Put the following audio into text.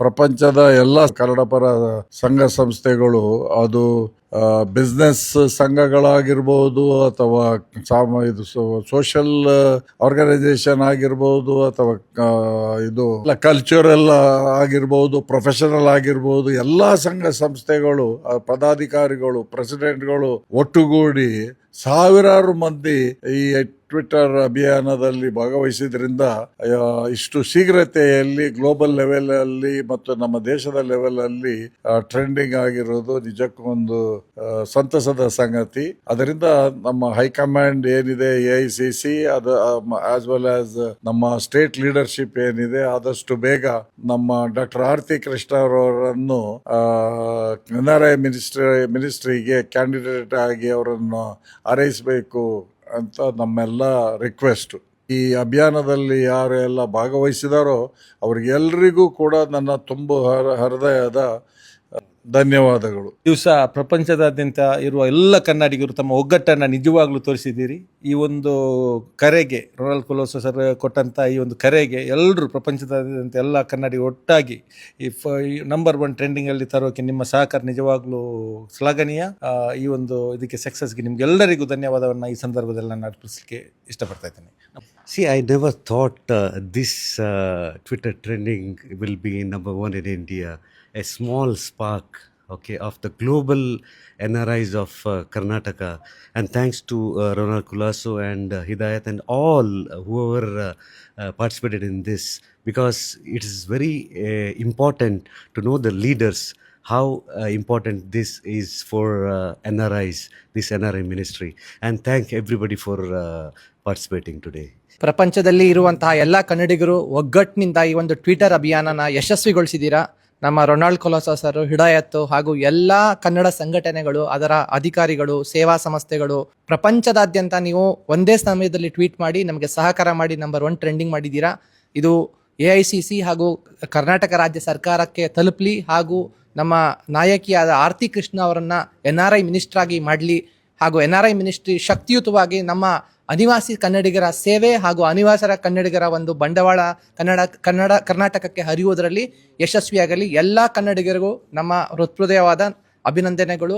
ಪ್ರಪಂಚದ ಎಲ್ಲ ಕನ್ನಡಪರ ಸಂಘ ಸಂಸ್ಥೆಗಳು, ಅದು ಬಿಸ್ನೆಸ್ ಸಂಘಗಳಾಗಿರ್ಬೋದು ಅಥವಾ ಇದು ಸೋಷಲ್ ಆರ್ಗನೈಸೇಷನ್ ಆಗಿರ್ಬೋದು ಅಥವಾ ಇದು ಕಲ್ಚರಲ್ ಆಗಿರ್ಬೋದು, ಪ್ರೊಫೆಷನಲ್ ಆಗಿರ್ಬೋದು, ಎಲ್ಲ ಸಂಘ ಸಂಸ್ಥೆಗಳು ಪದಾಧಿಕಾರಿಗಳು, ಪ್ರೆಸಿಡೆಂಟ್ಗಳು ಒಟ್ಟುಗೂಡಿ ಸಾವಿರಾರು ಮಂದಿ ಈ ಟ್ವಿಟರ್ ಅಭಿಯಾನದಲ್ಲಿ ಭಾಗವಹಿಸಿದ್ರಿಂದ ಇಷ್ಟು ಶೀಘ್ರತೆಯಲ್ಲಿ ಗ್ಲೋಬಲ್ ಲೆವೆಲ್ ಅಲ್ಲಿ ಮತ್ತು ನಮ್ಮ ದೇಶದ ಲೆವೆಲ್ ಅಲ್ಲಿ ಟ್ರೆಂಡಿಂಗ್ ಆಗಿರೋದು ನಿಜಕ್ಕೂ ಒಂದು ಸಂತಸದ ಸಂಗತಿ. ಅದರಿಂದ ನಮ್ಮ ಹೈಕಮಾಂಡ್ ಏನಿದೆ, AICC, ಅದು ಆಸ್ ವೆಲ್ ಆಸ್ ನಮ್ಮ ಸ್ಟೇಟ್ ಲೀಡರ್ಶಿಪ್ ಏನಿದೆ, ಆದಷ್ಟು ಬೇಗ ನಮ್ಮ ಡಾಕ್ಟರ್ ಆರತಿ ಕೃಷ್ಣ ಅವರನ್ನು NRI ಮಿನಿಸ್ಟ್ರಿಗೆ ಕ್ಯಾಂಡಿಡೇಟ್ ಆಗಿ ಅವರನ್ನು ಹಾರೈಸಬೇಕು ಅಂತ ನಮ್ಮೆಲ್ಲ ರಿಕ್ವೆಸ್ಟ್. ಈ ಅಭಿಯಾನದಲ್ಲಿ ಯಾರೆಲ್ಲ ಭಾಗವಹಿಸಿದಾರೋ ಅವ್ರಿಗೆಲ್ಲರಿಗೂ ಕೂಡ ನನ್ನ ತುಂಬ ಹೃದಯದ ಧನ್ಯವಾದಗಳು. ದಿವಸ ಪ್ರಪಂಚದಾದ್ಯಂತ ಇರುವ ಎಲ್ಲ ಕನ್ನಡಿಗರು ತಮ್ಮ ಒಗ್ಗಟ್ಟನ್ನು ನಿಜವಾಗ್ಲೂ ತೋರಿಸಿದ್ದೀರಿ. ಈ ಒಂದು ಕರೆಗೆ, ರೊನಾಲ್ಡ್ ಕೊಲೊಸೊ ಸರ್ ಕೊಟ್ಟಂಥ ಈ ಒಂದು ಕರೆಗೆ ಎಲ್ಲರೂ ಪ್ರಪಂಚದಾದ್ಯಂತ ಎಲ್ಲ ಕನ್ನಡಿಗರು ಒಟ್ಟಾಗಿ ಈ ನಂಬರ್ 1 ಟ್ರೆಂಡಿಂಗಲ್ಲಿ ತರೋಕೆ ನಿಮ್ಮ ಸಹಕಾರ ನಿಜವಾಗ್ಲೂ ಶ್ಲಾಘನೀಯ. ಈ ಒಂದು ಇದಕ್ಕೆ ಸಕ್ಸಸ್ಗೆ ನಿಮ್ಗೆಲ್ಲರಿಗೂ ಧನ್ಯವಾದವನ್ನು ಈ ಸಂದರ್ಭದಲ್ಲಿ ನಾನು ಅರ್ಪಿಸಲಿಕ್ಕೆ ಇಷ್ಟಪಡ್ತಾ ಇದ್ದೇನೆ. See, I never thought this Twitter trending will be number 1 in India. A small spark, okay, of the global NRIs of Karnataka. And thanks to Ronald Kulaso and Hidayat and all whoever participated in this, because it is very important to know the leaders, how important this is for NRIs, this NRI ministry. And thank everybody for participating today. ಪ್ರಪಂಚದಲ್ಲಿ ಇರುವಂತಹ ಎಲ್ಲ ಕನ್ನಡಿಗರು ಒಗ್ಗಟ್ಟಿನಿಂದ ಈ ಒಂದು Twitter ಅಭಿಯಾನನ ಯಶಸ್ವಿಗೊಳಿಸಿದ್ದೀರಾ. ನಮ್ಮ Ronald ಕೊಲೊಸೊ sir, ಹಿಡಾಯತ್ ಹಾಗೂ ಎಲ್ಲ ಕನ್ನಡ ಸಂಘಟನೆಗಳು, ಅದರ ಅಧಿಕಾರಿಗಳು, ಸೇವಾ ಸಂಸ್ಥೆಗಳು, ಪ್ರಪಂಚದಾದ್ಯಂತ ನೀವು ಒಂದೇ ಸಮಯದಲ್ಲಿ ಟ್ವೀಟ್ ಮಾಡಿ ನಮಗೆ ಸಹಕಾರ ಮಾಡಿ ನಂಬರ್ 1 ಟ್ರೆಂಡಿಂಗ್ ಮಾಡಿದ್ದೀರಾ. ಇದು AICC ಹಾಗೂ ಕರ್ನಾಟಕ ರಾಜ್ಯ ಸರ್ಕಾರಕ್ಕೆ ತಲುಪಲಿ ಹಾಗೂ ನಮ್ಮ ನಾಯಕಿಯಾದ ಆರತಿ ಕೃಷ್ಣ ಅವರನ್ನು NRI ಮಿನಿಸ್ಟರ್ ಆಗಿ ಮಾಡಲಿ ಹಾಗೂ NRI ಮಿನಿಸ್ಟ್ರಿ ಶಕ್ತಿಯುತವಾಗಿ ನಮ್ಮ ಅನಿವಾಸಿ ಕನ್ನಡಿಗರ ಸೇವೆ ಹಾಗೂ ಅನಿವಾಸರ ಕನ್ನಡಿಗರ ಒಂದು ಬಂಡವಾಳ ಕರ್ನಾಟಕಕ್ಕೆ ಹರಿಯುವುದರಲ್ಲಿ ಯಶಸ್ವಿಯಾಗಲಿ. ಎಲ್ಲ ಕನ್ನಡಿಗರಿಗೂ ನಮ್ಮ ಹೃತ್ಹೃದಯವಾದ ಅಭಿನಂದನೆಗಳು.